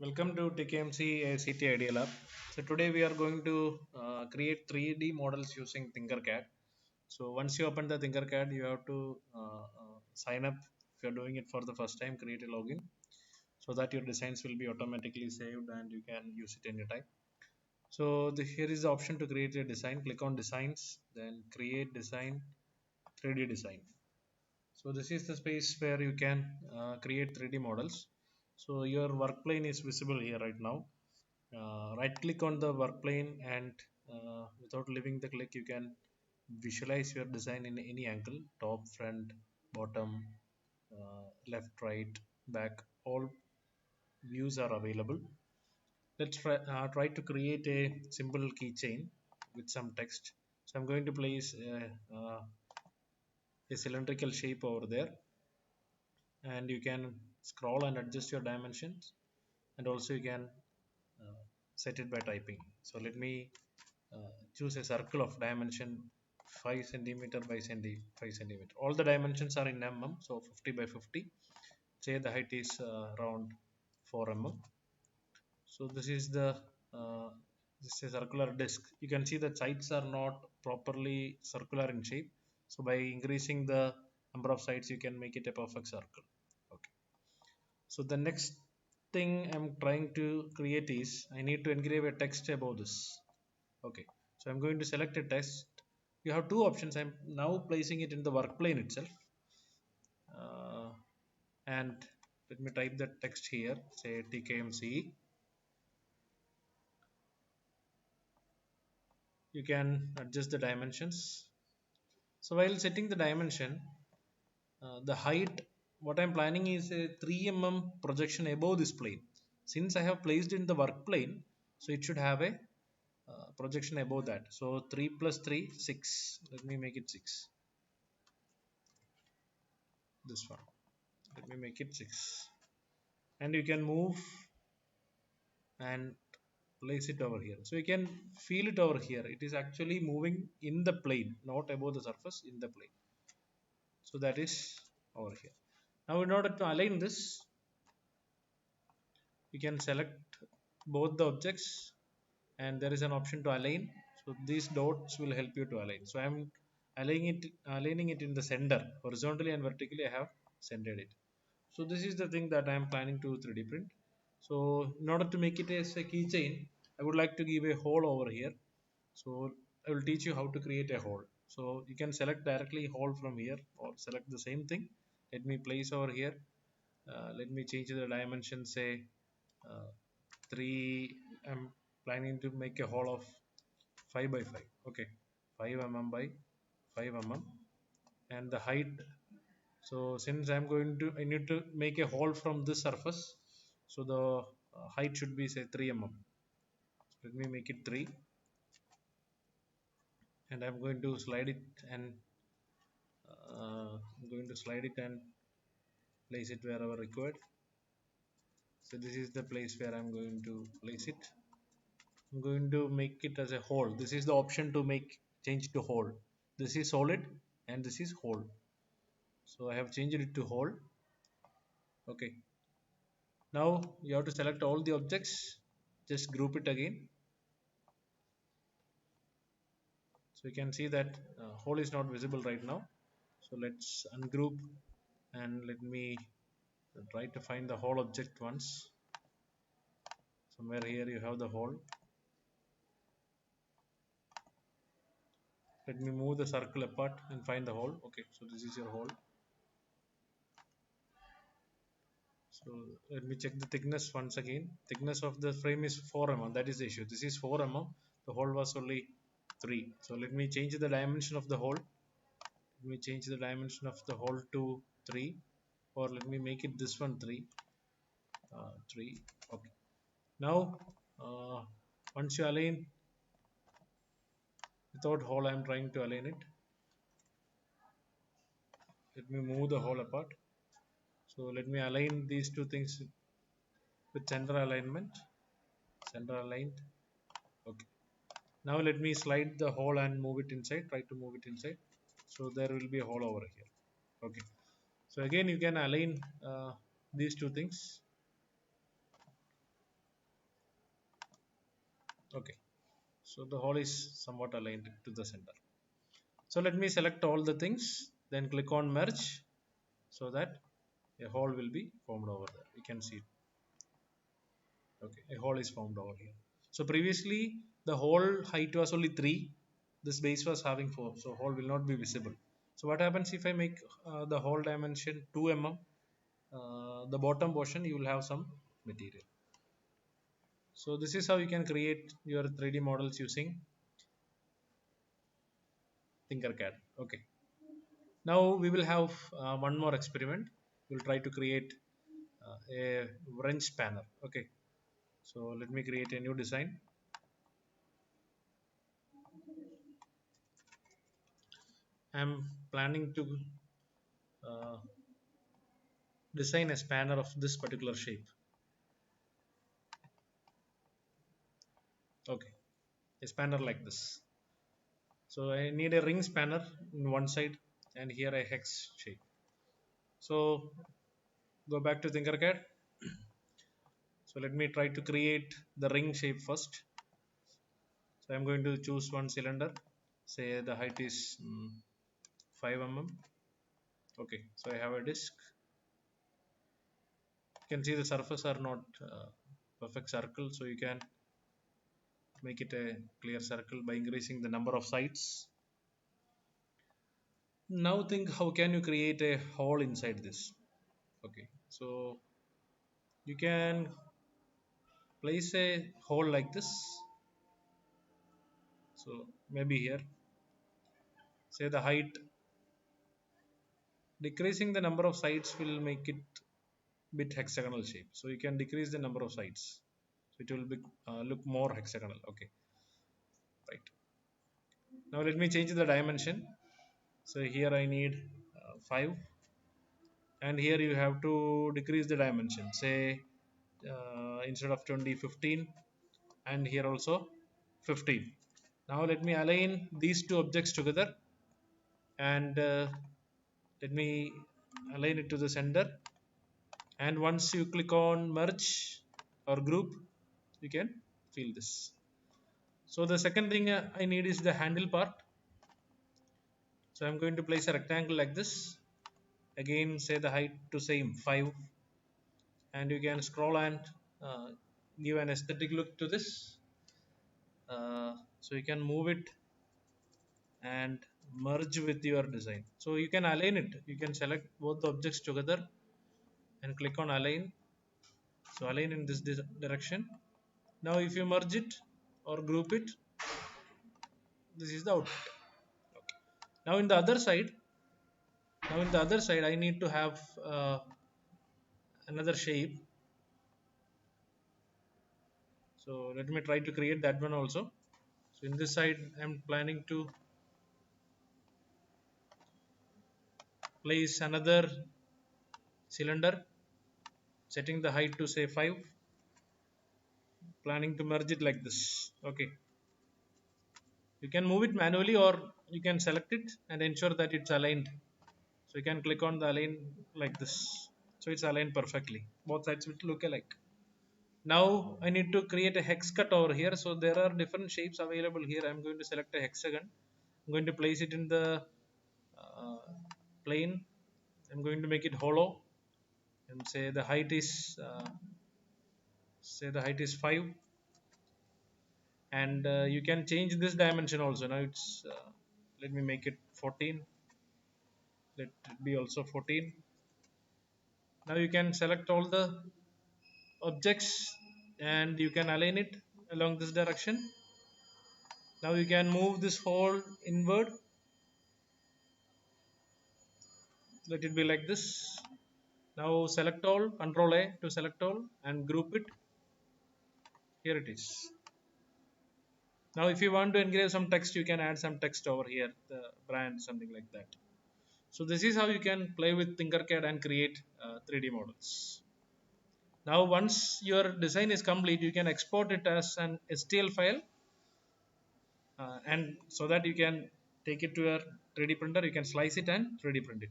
Welcome to TKMC ACT Idea Lab. So today we are going to create 3D models using Tinkercad. So once you open the Tinkercad, you have to sign up. If you are doing it for the first time, create a login so that your designs will be automatically saved and you can use it anytime. So here is the option to create a design. Click on designs, then create design, 3D design. So this is the space where you can create 3D models. So your work plane is visible here right now. Right click on the work plane and without leaving the click you can visualize your design in any angle, top, front, bottom, left, right, back, all views are available. Let's try to create a simple keychain with some text. So I'm going to place a cylindrical shape over there, and you can scroll and adjust your dimensions, and also you can uh, set it by typing. So let me choose a circle of dimension 5 centimeter by 5 centimeter. All the dimensions are in mm, so 50 by 50. Say the height is around 4 mm. So uh, this is a circular disc. You can see the sides are not properly circular in shape. So by increasing the number of sides, you can make it a perfect circle. Okay. So the next thing I'm trying to create is I need to engrave a text above this. Okay, so I'm going to select a text. You have two options. I'm now placing it in the work plane itself, uh, and let me type the text here, say TKMC. You can adjust the dimensions. So while setting the dimension, the height, what I'm planning is a 3 mm projection above this plane. Since I have placed in the work plane, so it should have a projection above that. So 3 plus 3, 6. Let me make it 6. This one. Let me make it 6. And you can move and place it over here. So you can feel it over here. It is actually moving in the plane, not above the surface, in the plane. So that is over here. Now in order to align this, you can select both the objects and there is an option to align. So these dots will help you to align. So I'm aligning it in the center, horizontally and vertically. I have centered it. So this is the thing that I am planning to 3D print. So in order to make it as a keychain, I would like to give a hole over here. So I will teach you how to create a hole. So you can select directly hole from here or select the same thing. Let me place over here. Let me change the dimension, say uh, 3. I'm planning to make a hole of 5 by 5. Okay, 5 mm by 5 mm, and the height. So since I'm going to, I need to make a hole from this surface. So the height should be say 3 mm. Let me make it 3, and I'm going to slide it and I'm going to slide it and place it wherever required. So this is the place where I'm going to place it. I'm going to make it as a hole. This is the option to make change to hole. This is solid and this is hole. So I have changed it to hole. Okay. Now you have to select all the objects. Just group it again. So you can see that hole is not visible right now. So let's ungroup and let me try to find the whole object once. Somewhere here you have the hole. Let me move the circle apart and find the hole. Okay, so this is your hole. So let me check the thickness once again. Thickness of the frame is 4 mm. That is the issue. This is 4 mm. The hole was only 3. So let me change the dimension of the hole. Let me change the dimension of the hole to 3, or let me make it this one 3. 3. Okay. Now once you align without hole, I am trying to align it. Let me move the hole apart. So let me align these two things with center alignment. Center aligned. Okay. Now let me slide the hole and move it inside. Try to move it inside. So there will be a hole over here. Okay. So again you can align these two things. Okay, so the hole is somewhat aligned to the center. So let me select all the things, then click on merge, so that a hole will be formed over there. You can see it. Okay, a hole is formed over here. So previously the hole height was only 3, this base was having 4, so hole will not be visible. So what happens if I make the hole dimension 2 mm, the bottom portion you will have some material. So this is how you can create your 3D models using Tinkercad. Okay, now we will have one more experiment. We'll try to create a wrench spanner. Okay, so let me create a new design. I'm planning to uh, design a spanner of this particular shape. Okay, a spanner like this. So I need a ring spanner in one side and here a hex shape. So go back to Tinkercad. So let me try to create the ring shape first. So I'm going to choose one cylinder. Say the height is 5 mm. Okay, so I have a disc. You can see the surface are not perfect circle, so you can make it a clear circle by increasing the number of sides. Now think, how can you create a hole inside this? Okay, so you can place a hole like this. So maybe here, say the height, decreasing the number of sides will make it bit hexagonal shape. So you can decrease the number of sides, so it will be, look more hexagonal. Okay, right. Now let me change the dimension. So here I need 5, and here you have to decrease the dimension, say instead of 20, 15, and here also 15. Now let me align these two objects together, and let me align it to the center, and once you click on merge or group, you can feel this. So the second thing I need is the handle part. So I'm going to place a rectangle like this. Again, say the height to same 5, and you can scroll and uh, give an aesthetic look to this. So you can move it and merge with your design. So you can align it. You can select both the objects together and click on align. So align in this direction. Now if you merge it or group it, this is the output. Okay. Now in the other side, I need to have another shape. So let me try to create that one also. So in this side, I'm planning to place another cylinder, setting the height to say 5, planning to merge it like this. Okay, you can move it manually or you can select it and ensure that it's aligned. So you can click on the align like this, so it's aligned perfectly, both sides will look alike. Now I need to create a hex cut over here. So there are different shapes available here. I'm going to select a hexagon. I'm going to place it in the uh, plane. I'm going to make it hollow and say the height is 5, and you can change this dimension also. Now it's let me make it 14, let it be also 14. Now you can select all the objects and you can align it along this direction. Now you can move this hole inward, let it be like this. Now select all, control A to select all and group it. Here it is. Now if you want to engrave some text, you can add some text over here, the brand, something like that. So this is how you can play with Tinkercad and create 3D models. Now once your design is complete, you can export it as an STL file, and so that you can take it to your 3D printer, you can slice it and 3D print it.